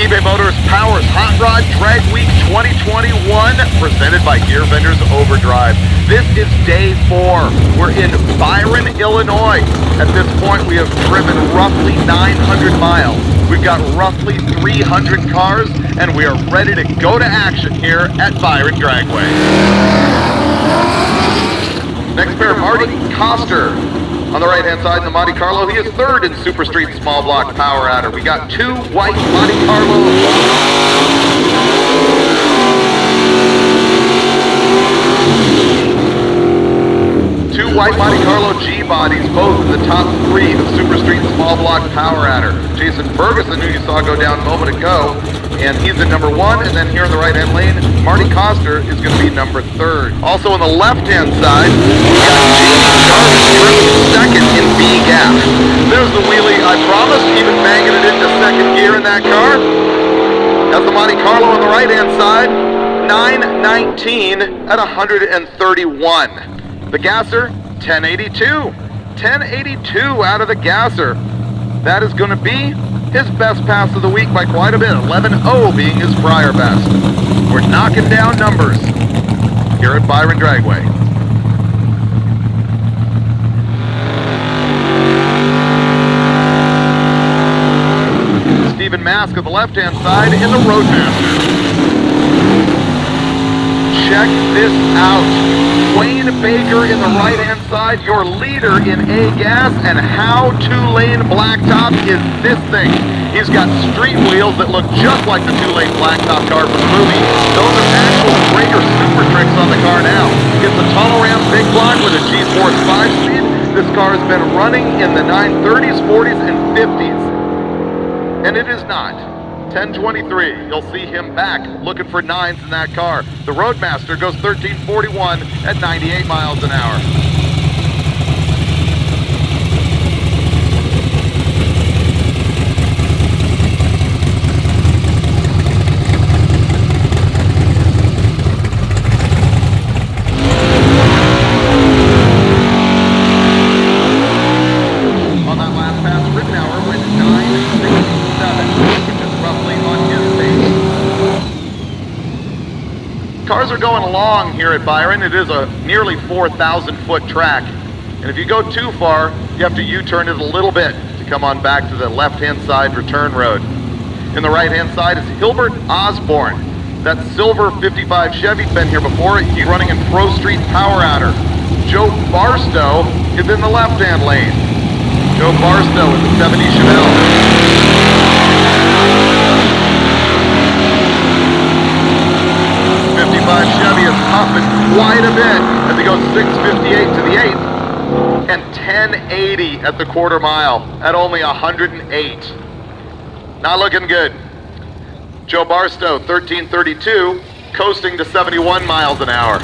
eBay Motors powers Hot Rod Dragweek 2021, presented by Gear Vendors Overdrive. This is day 4. We're in Byron, Illinois. At this point, we have driven roughly 900 miles. We've got roughly 300 cars, and we are ready to go to action here at Byron Dragway. Next pair, Marty Coster. On the right-hand side in the Monte Carlo, he is third in Super Street Small Block Power Adder. We got 2 white Monte Carlos. White Monte Carlo G-bodies, both in the top 3 of Super Street Small Block Power Adder. Jason Ferguson, who you saw go down a moment ago, and he's at number 1, and then here in the right-hand lane, Marty Coster is going to be number 3rd. Also on the left-hand side, we got Jamie Jarvis second in B-gap. There's the wheelie, I promised, even banging it into second gear in that car. That's the Monte Carlo on the right-hand side, 919 at 131. The gasser, 1082. 1082 out of the gasser. That is going to be his best pass of the week by quite a bit. 11.0 being his prior best. We're knocking down numbers here at Byron Dragway. Stephen Mask on the left-hand side in the Roadmaster. Check this out. Wayne Baker in the right-hand side, your leader in A-gas, and how 2-lane blacktop is this thing. He's got street wheels that look just like the 2-lane blacktop car from the movie. Those are actual Traeger super tricks on the car now. It's a tunnel ramp big block with a G-Force 5-speed. This car has been running in the 930s, 40s, and 50s. And it is not. 1023, you'll see him back looking for 9s in that car. The Roadmaster goes 1341 at 98 miles an hour. On that last pass, Rittenauer went 967. Cars are going along here at Byron. It is a nearly 4,000-foot track. And if you go too far, you have to U-turn it a little bit to come on back to the left-hand side return road. In the right-hand side is Hilbert Osborne. That silver 55 Chevy, been here before. He's running in Pro Street Power Adder. Joe Barstow is in the left-hand lane. Joe Barstow with the 70 Chevelle. Chevy is puffing quite a bit as he goes 658 to the 8th and 1080 at the quarter mile at only 108. Not looking good. Joe Barstow, 1332, coasting to 71 miles an hour.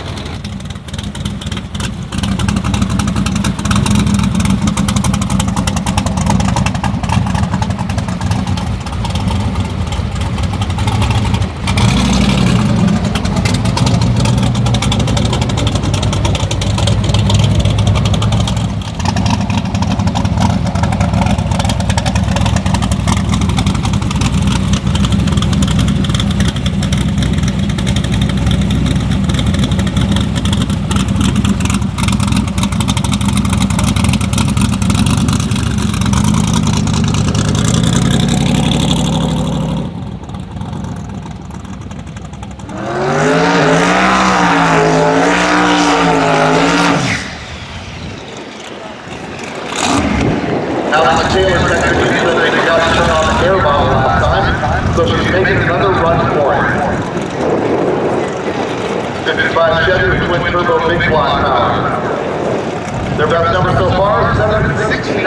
Chevy with twin turbo big block power. Their best number so far is 769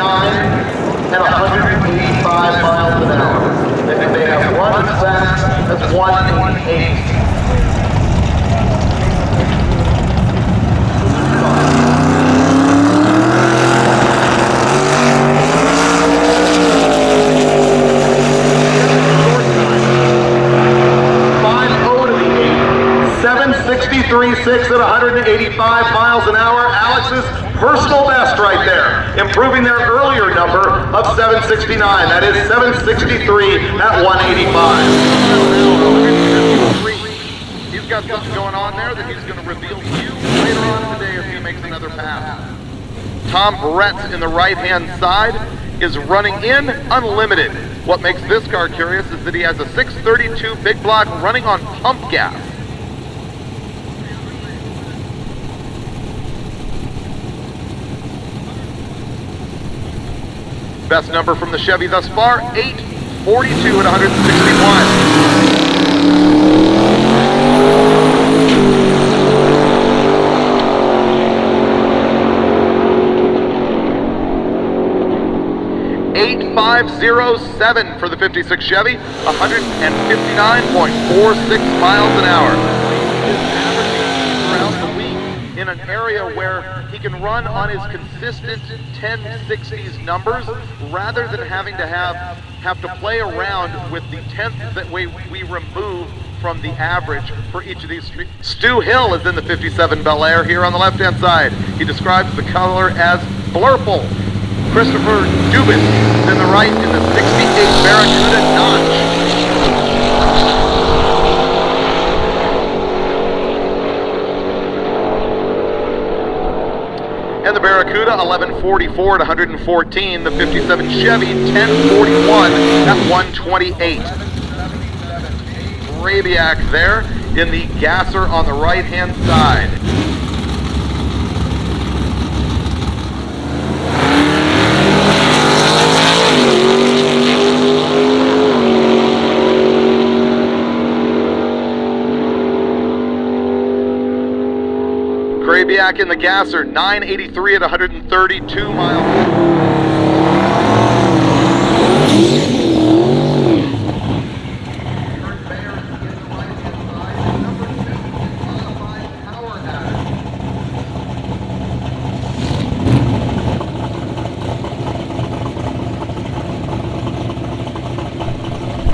and 185 miles an hour. And they have run as fast as 188. .6 at 185 miles an hour. Alex's personal best right there, improving their earlier number of 769. That is 763 at 185. got something going on there that he's going to reveal to you later on in the day as he makes another pass. Tom Bretz in the right-hand side is running in unlimited. What makes this car curious is that he has a 632 big block running on pump gas. Best number from the Chevy thus far, 842 at 161. 8507 for the 56 Chevy, 159.46 miles an hour. His average throughout the week in an area where he can run on his consistent 1060s numbers rather than having to have to play around with the tenth that we remove from the average for each of these streets. Stu Hill is in the 57 Bel Air here on the left-hand side. He describes the color as blurple. Christopher Dubin is in the right in the 68 Barracuda Notch. And the Barracuda 1144 at 114, the 57 Chevy 1041 at 128. Grabiak there in the gasser on the right-hand side. Grabiak in the gasser, 983 at 132 miles.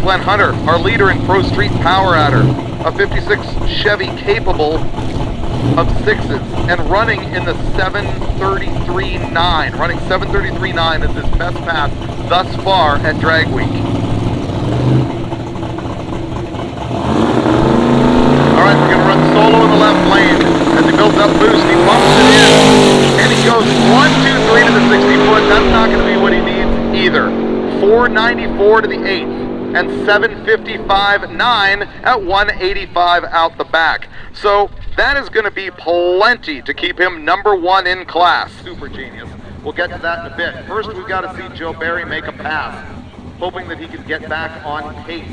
Glenn Hunter, our leader in Pro Street Power Adder, a 56 Chevy capable of sixes and running in the 733.9. Running 733.9 is his best pass thus far at Dragweek. All right, we're going to run solo in the left lane. As he builds up boost, he bumps it in, and he goes 1, 2, 3 to the 60-foot. That's not going to be what he needs either. 494 to the 8th. And 755.9 at 185 out the back. So that is going to be plenty to keep him #1 in class. Super genius. We'll get to that in a bit. First, we've got to see Joe Barry make a pass, hoping that he can get back on pace.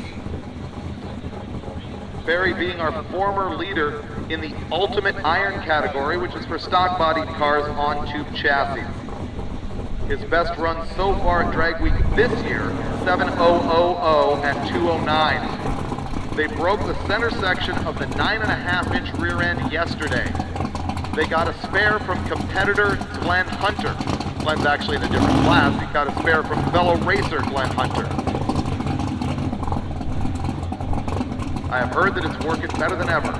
Barry being our former leader in the ultimate iron category, which is for stock-bodied cars on tube chassis. His best run so far at Dragweek this year, 7.000 at 209. They broke the center section of the 9.5-inch rear end yesterday. They got a spare from competitor Glenn Hunter. Glenn's actually in a different class. He got a spare from fellow racer Glenn Hunter. I have heard that it's working better than ever.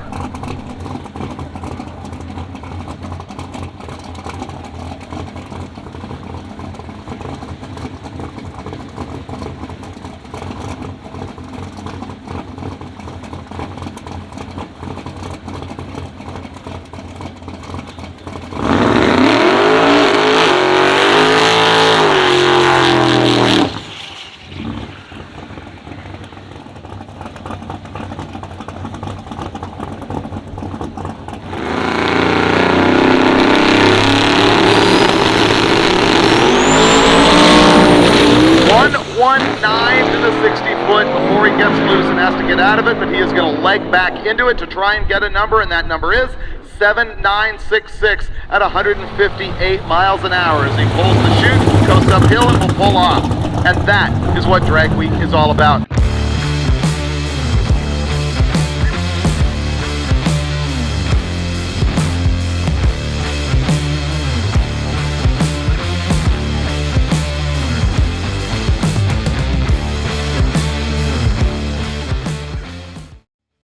Before he gets loose and has to get out of it, but he is going to leg back into it to try and get a number, and that number is 7966 at 158 miles an hour as he pulls the chute, goes uphill, and will pull off. And that is what Dragweek is all about.